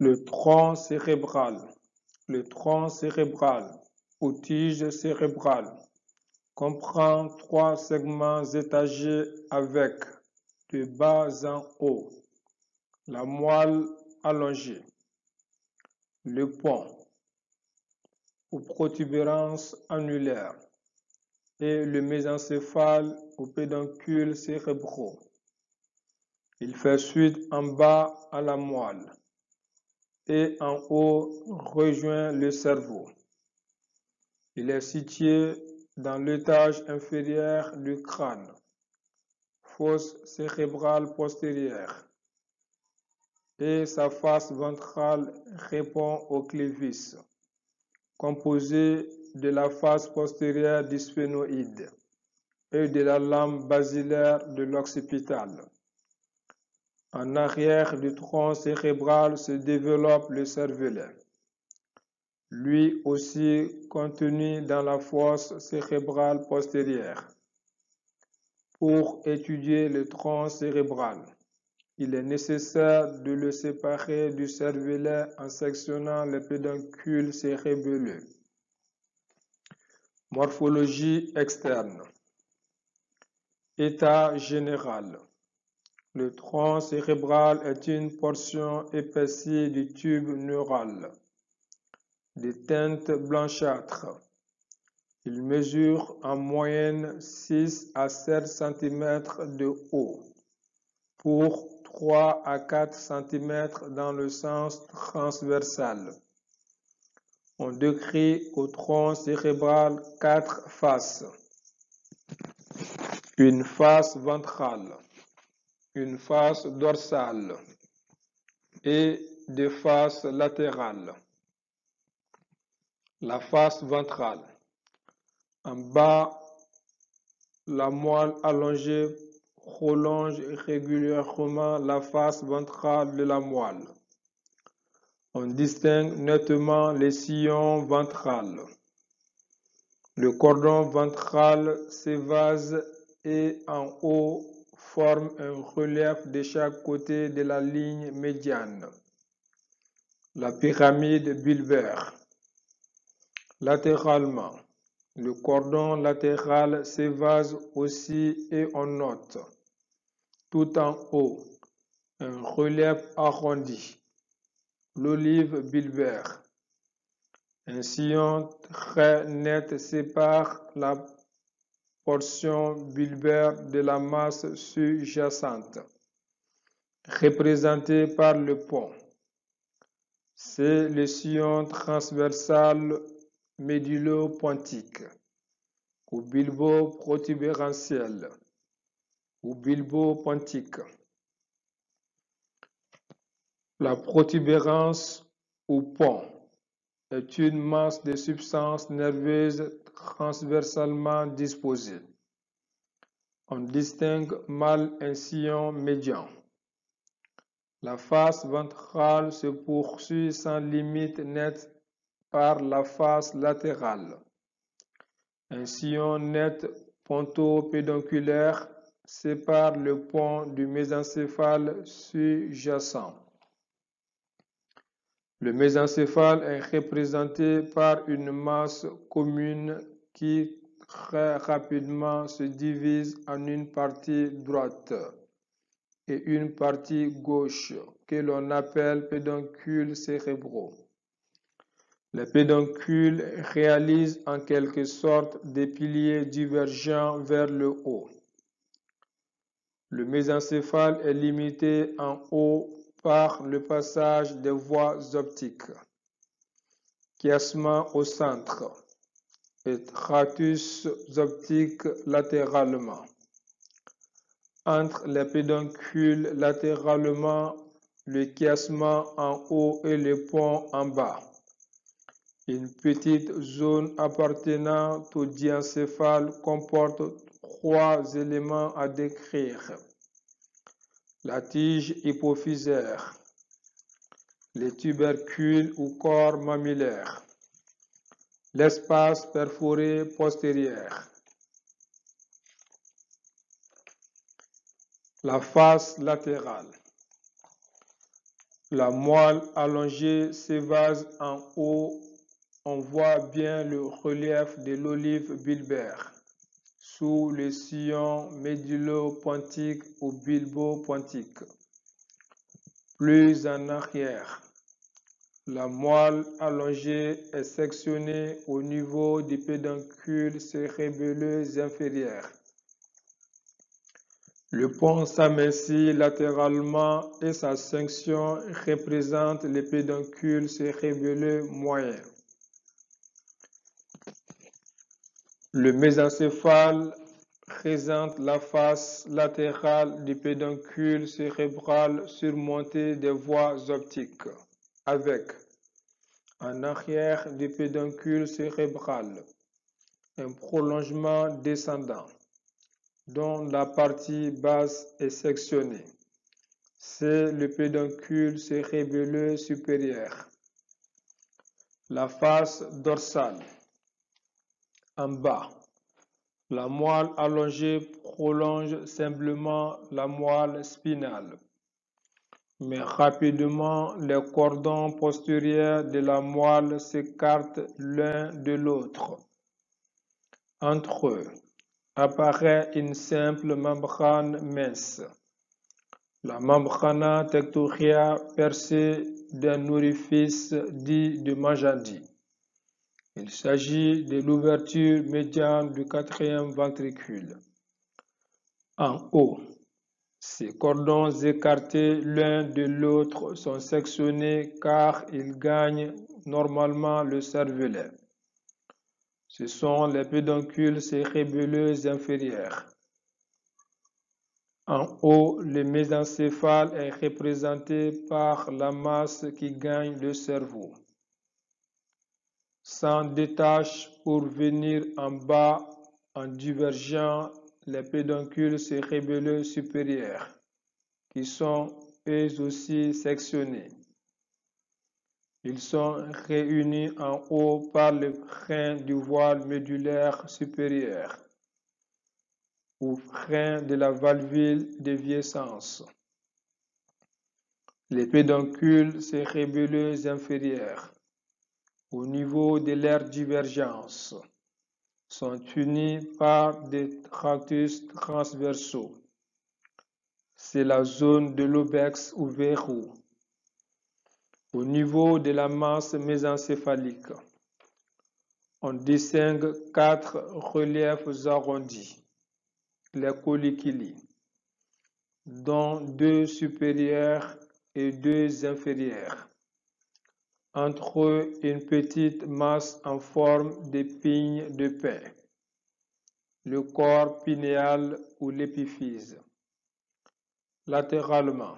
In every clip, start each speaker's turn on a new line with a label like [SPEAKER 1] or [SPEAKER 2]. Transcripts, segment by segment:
[SPEAKER 1] Le tronc cérébral. Le tronc cérébral ou tige cérébrale comprend 3 segments étagés avec, de bas en haut, la moelle allongée, le pont ou protubérance annulaire et le mésencéphale ou pédoncule cérébraux. Il fait suite en bas à la moelle et en haut rejoint le cerveau. Il est situé dans l'étage inférieur du crâne, fosse cérébrale postérieure, et sa face ventrale répond au clivis, composé de la face postérieure du sphénoïde et de la lame basilaire de l'occipital. En arrière du tronc cérébral se développe le cervelet, lui aussi contenu dans la fosse cérébrale postérieure. Pour étudier le tronc cérébral, il est nécessaire de le séparer du cervelet en sectionnant le pédoncule cérébelleux. Morphologie externe. État général. Le tronc cérébral est une portion épaissie du tube neural, de teinte blanchâtre. Il mesure en moyenne 6 à 7 cm de haut, pour 3 à 4 cm dans le sens transversal. On décrit au tronc cérébral 4 faces. Une face ventrale, une face dorsale et des faces latérales. La face ventrale. En bas, la moelle allongée prolonge régulièrement la face ventrale de la moelle. On distingue nettement les sillons ventrales. Le cordon ventral s'évase et en haut forme un relief de chaque côté de la ligne médiane. La pyramide bulbaire. Latéralement, le cordon latéral s'évase aussi et on note, tout en haut, un relief arrondi, l'olive bulbaire. Un sillon très net sépare la portion bulbaire de la masse sous-jacente, représentée par le pont. C'est le sillon transversal médullo-pontique ou bulbo-protubérantiel ou bulbo-pontique. La protubérance ou pont est une masse de substances nerveuses transversalement disposées. On distingue mal un sillon médian. La face ventrale se poursuit sans limite nette par la face latérale. Un sillon net ponto-pédonculaire sépare le pont du mésencéphale sous-jacent. Le mésencéphale est représenté par une masse commune qui très rapidement se divise en une partie droite et une partie gauche que l'on appelle pédoncules cérébraux. Les pédoncules réalisent en quelque sorte des piliers divergents vers le haut. Le mésencéphale est limité en haut par le passage des voies optiques, chiasma au centre et tratus optique latéralement. Entre les pédoncules latéralement, le chiasma en haut et le pont en bas. Une petite zone appartenant au diencéphale comporte 3 éléments à décrire. La tige hypophysaire, les tubercules ou corps mammillaire, l'espace perforé postérieur. La face latérale. La moelle allongée s'évase en haut. On voit bien le relief de l'olive bulbaire sous le sillon médullo-pontique ou bulbo-pontique. Plus en arrière, la moelle allongée est sectionnée au niveau du pédoncule cérébelleux inférieur. Le pont s'amincit latéralement et sa section représente le pédoncule cérébelleux moyen. Le mésencéphale présente la face latérale du pédoncule cérébral surmontée des voies optiques, avec, en arrière du pédoncule cérébral, un prolongement descendant, dont la partie basse est sectionnée. C'est le pédoncule cérébelleux supérieur. La face dorsale. En bas, la moelle allongée prolonge simplement la moelle spinale, mais rapidement les cordons postérieurs de la moelle s'écartent l'un de l'autre. Entre eux apparaît une simple membrane mince, la membrana tectoria, percée d'un orifice dit de Majandi. Il s'agit de l'ouverture médiane du quatrième ventricule. En haut, ces cordons écartés l'un de l'autre sont sectionnés car ils gagnent normalement le cervelet. Ce sont les pédoncules cérébelleux inférieurs. En haut, le mésencéphale est représenté par la masse qui gagne le cerveau. S'en détache pour venir en bas en divergeant les pédoncules cérébelleux supérieurs, qui sont eux aussi sectionnés. Ils sont réunis en haut par le frein du voile médulaire supérieur ou frein de la valvule de Viescence. Les pédoncules cérébelleux inférieurs, au niveau de leur divergence, sont unis par des tractus transversaux. C'est la zone de l'obex ou verrou. Au niveau de la masse mésencéphalique, on distingue 4 reliefs arrondis, les colliculi, dont 2 supérieurs et 2 inférieurs. Entre eux, une petite masse en forme de pigne de pin, le corps pinéal ou l'épiphyse. Latéralement,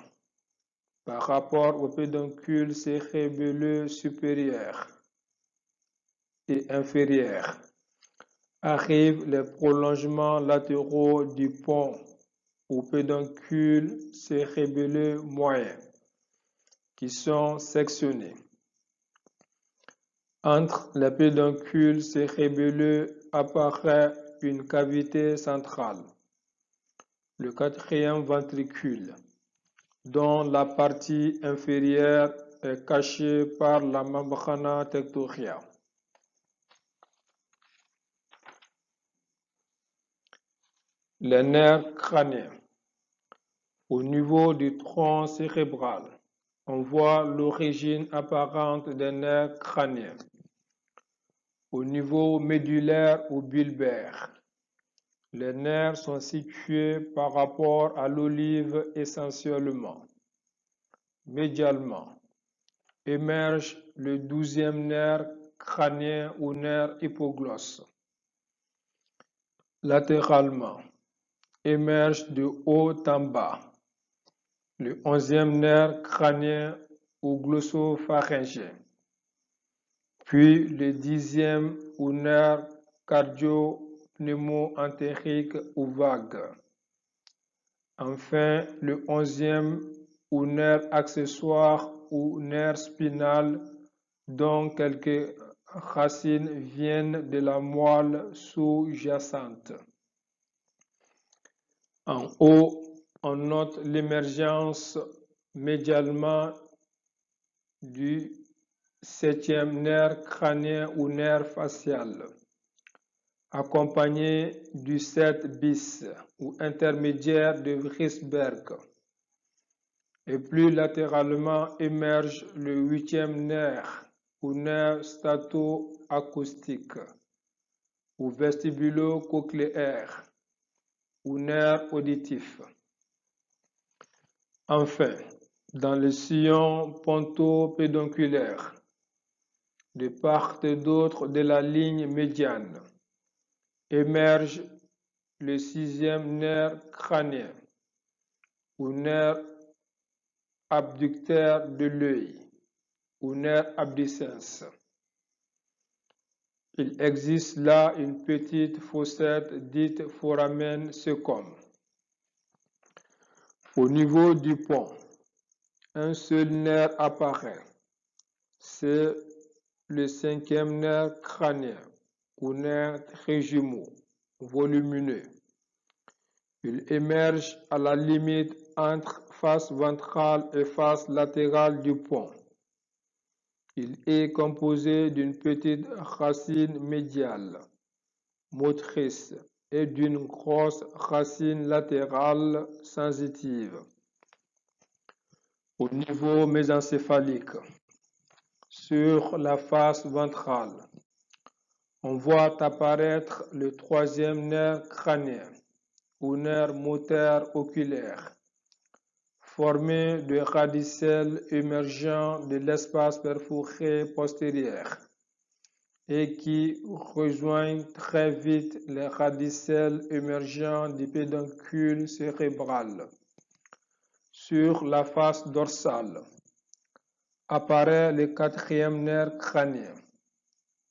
[SPEAKER 1] par rapport au pédoncule cérébelleux supérieur et inférieur, arrivent les prolongements latéraux du pont ou pédoncule cérébelleux moyen, qui sont sectionnés. Entre les pédoncules cérébelleux apparaît une cavité centrale, le quatrième ventricule, dont la partie inférieure est cachée par la membrana tectoria. Les nerfs crâniens. Au niveau du tronc cérébral, on voit l'origine apparente des nerfs crâniens. Au niveau médulaire ou bulbaire, les nerfs sont situés par rapport à l'olive essentiellement. Médialement, émerge le 12e nerf crânien ou nerf hypoglosse. Latéralement, émerge de haut en bas le 11e nerf crânien ou glossopharyngien, puis le 10e ou nerf cardio-pneumo-entérique ou vague. Enfin, le 11e ou nerf accessoire ou nerf spinal, dont quelques racines viennent de la moelle sous-jacente. En haut, on note l'émergence médialement du 7e nerf crânien ou nerf facial, accompagné du 7 bis ou intermédiaire de Rysberg. Et plus latéralement émerge le 8e nerf ou nerf stato-acoustique ou vestibulo-cochléaire ou nerf auditif. Enfin, dans le sillon ponto-pédonculaire, de part et d'autre de la ligne médiane, émerge le 6e nerf crânien ou nerf abducteur de l'œil ou nerf abducens. Il existe là une petite fossette dite foramen secum. Au niveau du pont, un seul nerf apparaît. C'est le 5e nerf crânien ou nerf trijumeau volumineux. Il émerge à la limite entre face ventrale et face latérale du pont. Il est composé d'une petite racine médiale, motrice, et d'une grosse racine latérale sensitive. Au niveau mésencéphalique, sur la face ventrale, on voit apparaître le 3e nerf crânien ou nerf moteur oculaire, formé de radicelles émergeant de l'espace perforé postérieur et qui rejoignent très vite les radicelles émergeant du pédoncule cérébral. Sur la face dorsale apparaît le 4e nerf crânien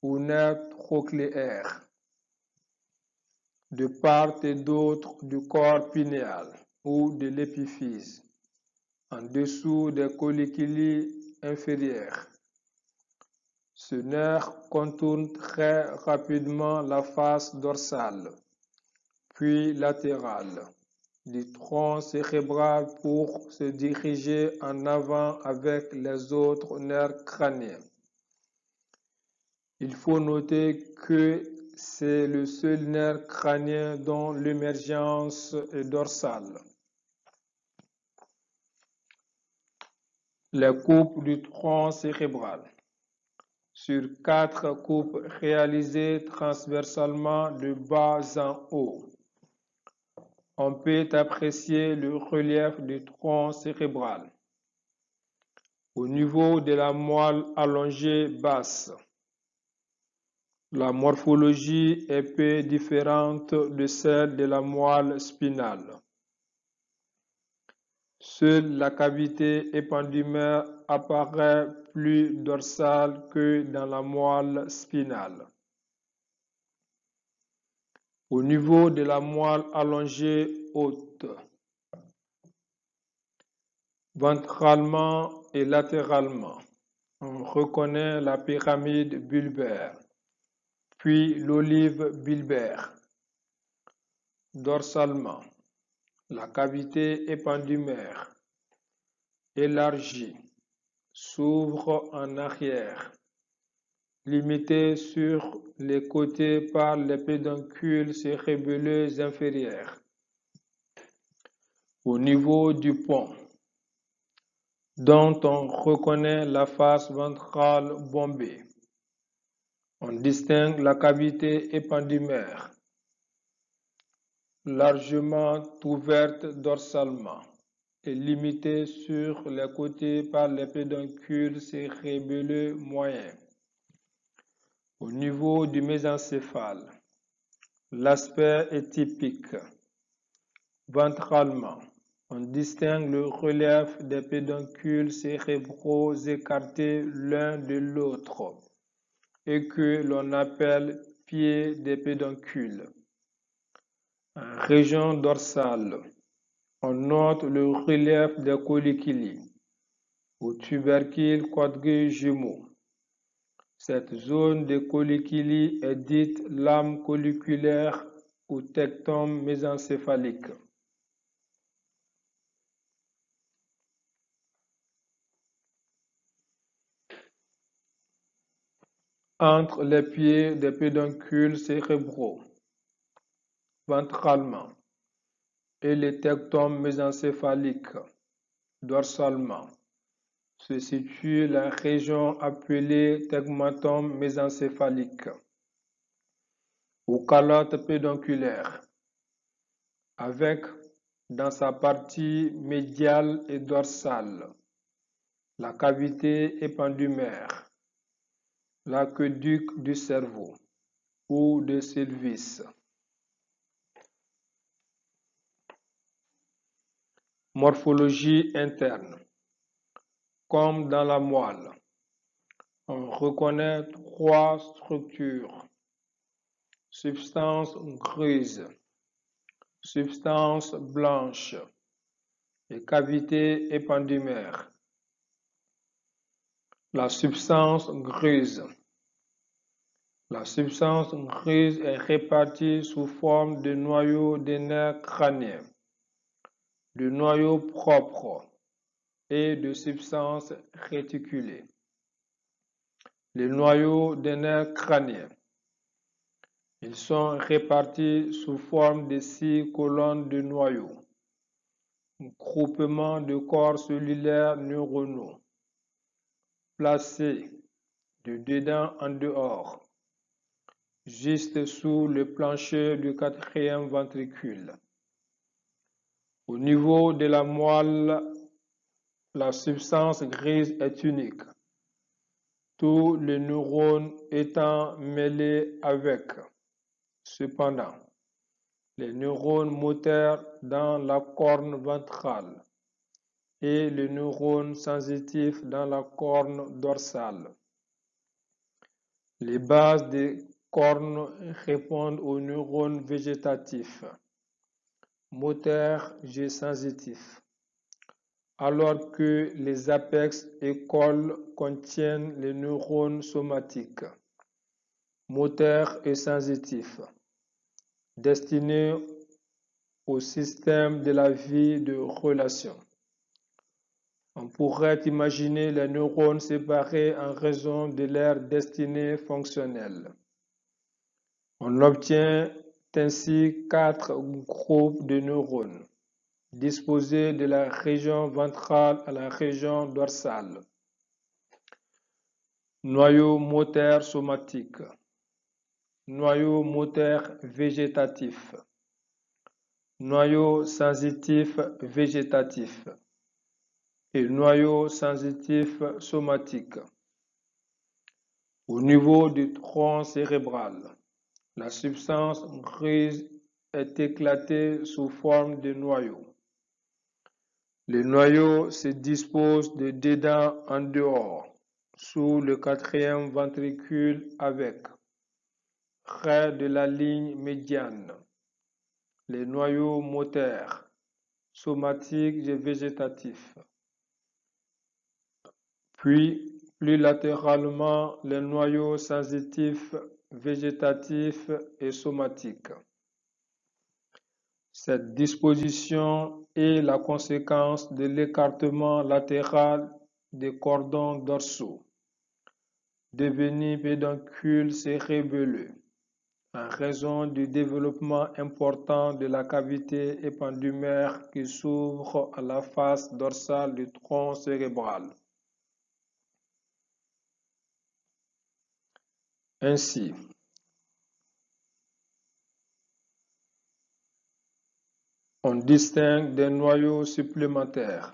[SPEAKER 1] ou nerf trochléaire, de part et d'autre du corps pinéal ou de l'épiphyse, en dessous des colliculi inférieurs. Ce nerf contourne très rapidement la face dorsale, puis latérale, du tronc cérébral pour se diriger en avant avec les autres nerfs crâniens. Il faut noter que c'est le seul nerf crânien dont l'émergence est dorsale. Les coupes du tronc cérébral. Sur 4 coupes réalisées transversalement de bas en haut, on peut apprécier le relief du tronc cérébral. Au niveau de la moelle allongée basse, la morphologie est peu différente de celle de la moelle spinale. Seule la cavité épendymère apparaît plus dorsale que dans la moelle spinale. Au niveau de la moelle allongée haute, ventralement et latéralement, on reconnaît la pyramide bulbaire, puis l'olive bulbaire. Dorsalement, la cavité épendymère, élargie, s'ouvre en arrière, limitée sur les côtés par les pédoncules cérébelleux inférieurs. Au niveau du pont, dont on reconnaît la face ventrale bombée, on distingue la cavité épendymère, largement ouverte dorsalement et limitée sur les côtés par les pédoncules cérébelleux moyens. Au niveau du mésencéphale, l'aspect est typique. Ventralement, on distingue le relief des pédoncules cérébraux écartés l'un de l'autre et que l'on appelle pied des pédoncules. En région dorsale, on note le relief des colliculi ou tubercules quadrijumeaux. Cette zone de colliculi est dite lame colliculaire ou tectum mésencéphalique. entre les pieds des pédoncules cérébraux, ventralement, et les tectons mésencéphaliques, dorsalement, se situe la région appelée tegmentum mésencéphalique ou calotte pédonculaire, avec dans sa partie médiale et dorsale la cavité épandymère, l'aqueduc du cerveau ou de Sylvis. Morphologie interne. Comme dans la moelle, on reconnaît trois structures: substance grise, substance blanche et cavité épandymère. La substance grise. La substance grise est répartie sous forme de noyaux des nerfs crâniens, de noyaux propres et de substances réticulées. Les noyaux des nerfs crâniens. Ils sont répartis sous forme de 6 colonnes de noyaux, groupement de corps cellulaires neuronaux, placés de dedans en dehors, juste sous le plancher du quatrième ventricule. Au niveau de la moelle, la substance grise est unique, tous les neurones étant mêlés avec. Cependant, les neurones moteurs dans la corne ventrale et les neurones sensitifs dans la corne dorsale. Les bases des cornes répondent aux neurones végétatifs, moteurs et sensitifs, alors que les apex et cols contiennent les neurones somatiques, moteurs et sensitifs, destinés au système de la vie de relation. On pourrait imaginer les neurones séparés en raison de leur destinée fonctionnelle. On obtient ainsi 4 groupes de neurones, disposés de la région ventrale à la région dorsale. Noyau moteur somatique, noyau moteur végétatif, noyau sensitif végétatif et noyau sensitif somatique. Au niveau du tronc cérébral, la substance grise est éclatée sous forme de noyaux. Les noyaux se disposent de dedans en dehors, sous le quatrième ventricule avec, près de la ligne médiane, les noyaux moteurs, somatiques et végétatifs. Puis, plus latéralement, les noyaux sensitifs, végétatifs et somatiques. Cette disposition est la conséquence de l'écartement latéral des cordons dorsaux, devenus pédoncules cérébelleux, en raison du développement important de la cavité épandymère qui s'ouvre à la face dorsale du tronc cérébral. Ainsi, on distingue des noyaux supplémentaires,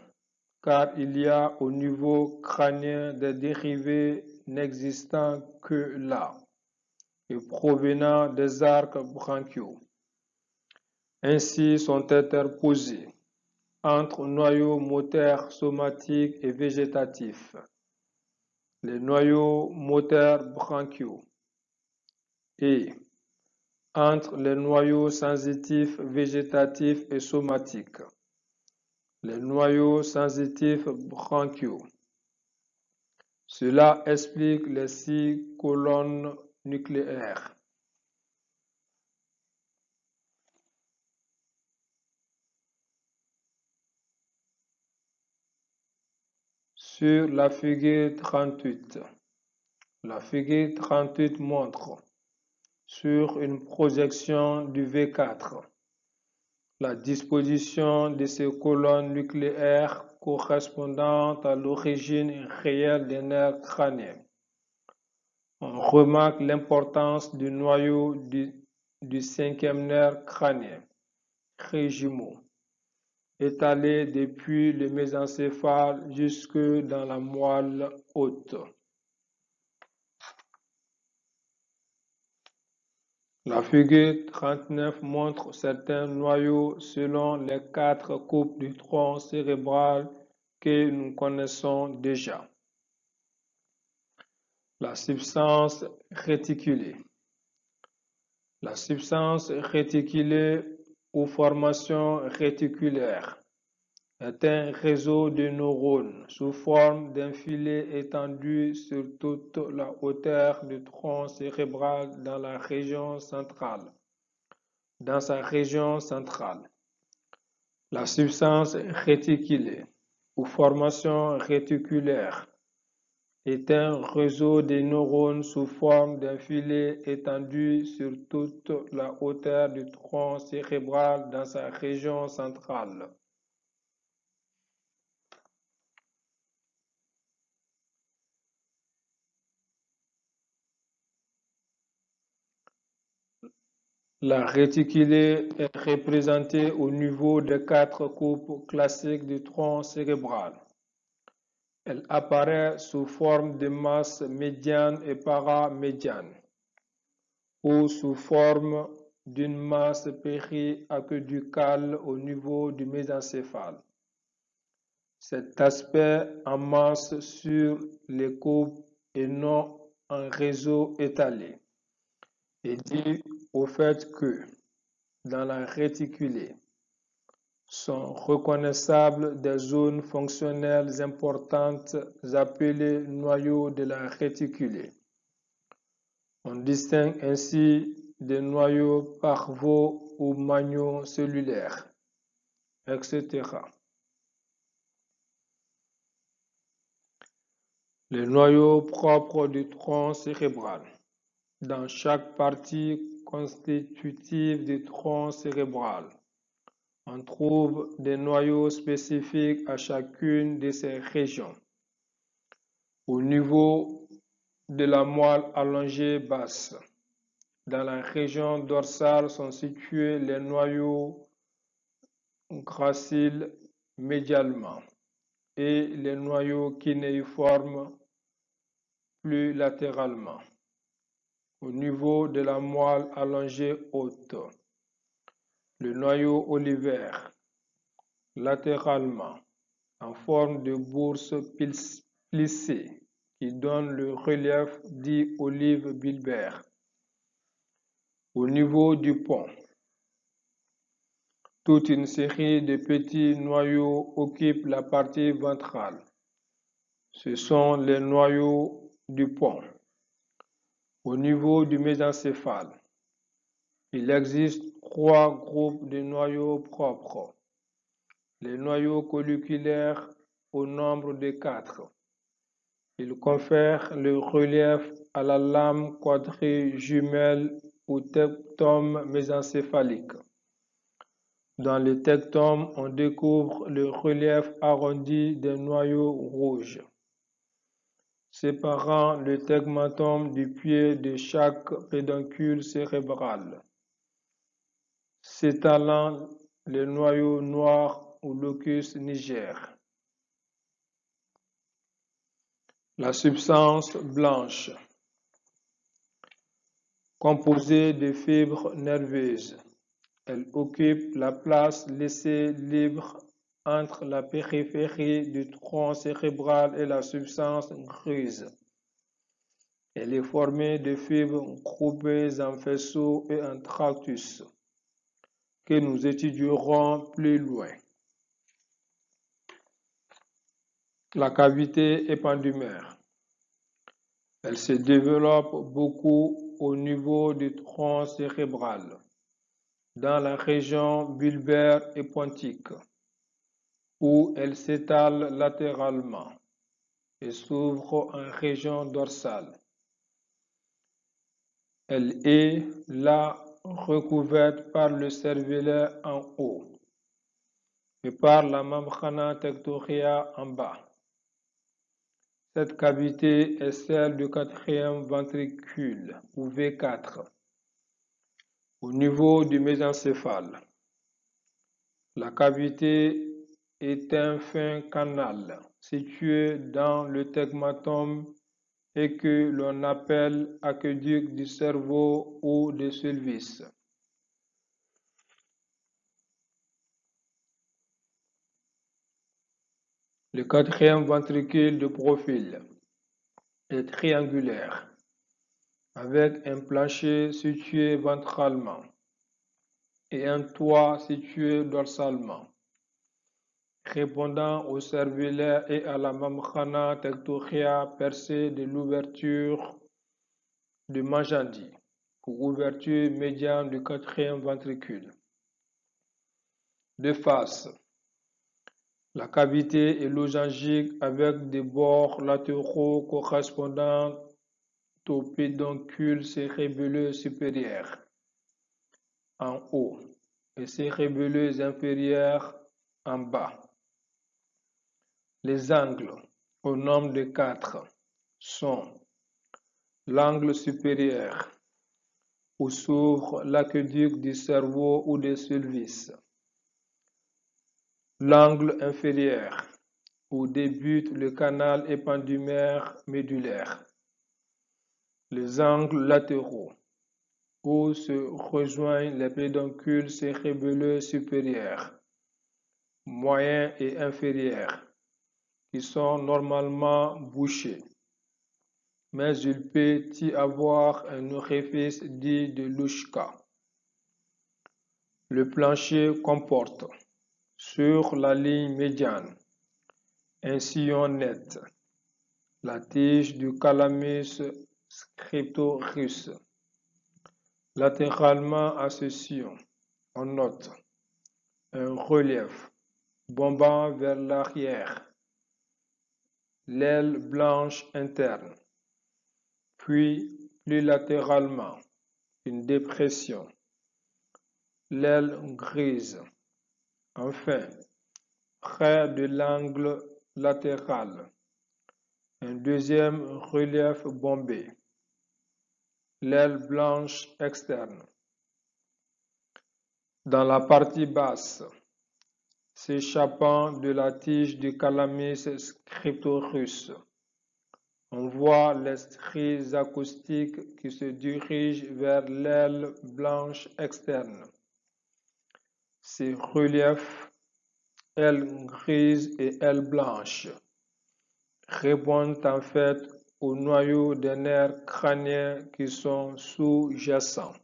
[SPEAKER 1] car il y a au niveau crânien des dérivés n'existant que là et provenant des arcs branchiaux. Ainsi sont interposés entre noyaux moteurs somatiques et végétatifs les noyaux moteurs branchiaux et entre les noyaux sensitifs végétatifs et somatiques, les noyaux sensitifs branchiaux. Cela explique les 6 colonnes nucléaires. Sur la figure 38, La figure 38 montre, sur une projection du V4, la disposition de ces colonnes nucléaires correspondant à l'origine réelle des nerfs crâniens. On remarque l'importance du noyau du cinquième nerf crânien, trijumeau, étalé depuis le mésencéphale jusque dans la moelle haute. La figure 39 montre certains noyaux selon les 4 coupes du tronc cérébral que nous connaissons déjà. La substance réticulée. La substance réticulée ou formation réticulaire est un réseau de neurones sous forme d'un filet étendu sur toute la hauteur du tronc cérébral dans sa région centrale. La substance réticulée ou formation réticulaire est un réseau de neurones sous forme d'un filet étendu sur toute la hauteur du tronc cérébral dans sa région centrale. La réticulée est représentée au niveau des 4 coupes classiques du tronc cérébral. Elle apparaît sous forme de masse médiane et paramédiane, ou sous forme d'une masse périaquéducale au niveau du mésencéphale. Cet aspect en masse sur les coupes et non en réseau étalé est dû au fait que, dans la réticulée, sont reconnaissables des zones fonctionnelles importantes appelées noyaux de la réticulée. On distingue ainsi des noyaux parvaux ou magno-cellulaires, etc. Les noyaux propres du tronc cérébral. Dans chaque partie constitutive du tronc cérébral, on trouve des noyaux spécifiques à chacune de ces régions. Au niveau de la moelle allongée basse, dans la région dorsale sont situés les noyaux graciles médialement et les noyaux kinéiformes plus latéralement. Au niveau de la moelle allongée haute, le noyau olivaire, latéralement, en forme de bourse plissée, qui donne le relief dit olive bilbaire. Au niveau du pont, toute une série de petits noyaux occupe la partie ventrale. Ce sont les noyaux du pont. Au niveau du mésencéphale, il existe 3 groupes de noyaux propres. Les noyaux colliculaires au nombre de 4. Ils confèrent le relief à la lame quadrijumelle ou tectome mésencéphalique. Dans le tectome, on découvre le relief arrondi des noyaux rouges, séparant le tegmentum du pied de chaque pédoncule cérébral, s'étalant les noyaux noirs ou locus niger. La substance blanche, composée de fibres nerveuses, elle occupe la place laissée libre entre la périphérie du tronc cérébral et la substance grise. Elle est formée de fibres groupées en faisceaux et en tractus, que nous étudierons plus loin. La cavité épandymère. Elle se développe beaucoup au niveau du tronc cérébral, dans la région bulbaire et pontique, où elle s'étale latéralement et s'ouvre en région dorsale. Elle est là recouverte par le cervelet en haut et par la membrane tectoria en bas. Cette cavité est celle du quatrième ventricule, ou V4, au niveau du mésencéphale. La cavité est un fin canal situé dans le tegmatum et que l'on appelle aqueduc du cerveau ou de Sylvis. Le quatrième ventricule de profil est triangulaire, avec un plancher situé ventralement et un toit situé dorsalement, répondant au cervelet et à la membrane tectoria percée de l'ouverture de Majandi, ou ouverture médiane du quatrième ventricule. De face, la cavité est losangique avec des bords latéraux correspondant au pédoncule cérébelleux supérieur en haut et cérébelleux inférieur en bas. Les angles, au nombre de 4, sont l'angle supérieur, où s'ouvre l'aqueduc du cerveau ou des Sylvis, l'angle inférieur, où débute le canal épendymère médulaire, les angles latéraux, où se rejoignent les pédoncules cérébelleux supérieurs, moyens et inférieurs, qui sont normalement bouchés, mais il peut y avoir un orifice dit de Louchka. Le plancher comporte, sur la ligne médiane, un sillon net, la tige du calamus scriptorus. Latéralement à ce sillon, on note un relief bombant vers l'arrière, l'aile blanche interne, puis plus latéralement, une dépression, l'aile grise. Enfin, près de l'angle latéral, un deuxième relief bombé, l'aile blanche externe. Dans la partie basse, s'échappant de la tige du calamus scriptorus, on voit les stries acoustiques qui se dirigent vers l'aile blanche externe. Ces reliefs, aile grise et aile blanche, répondent en fait au noyau des nerfs crâniens qui sont sous-jacents.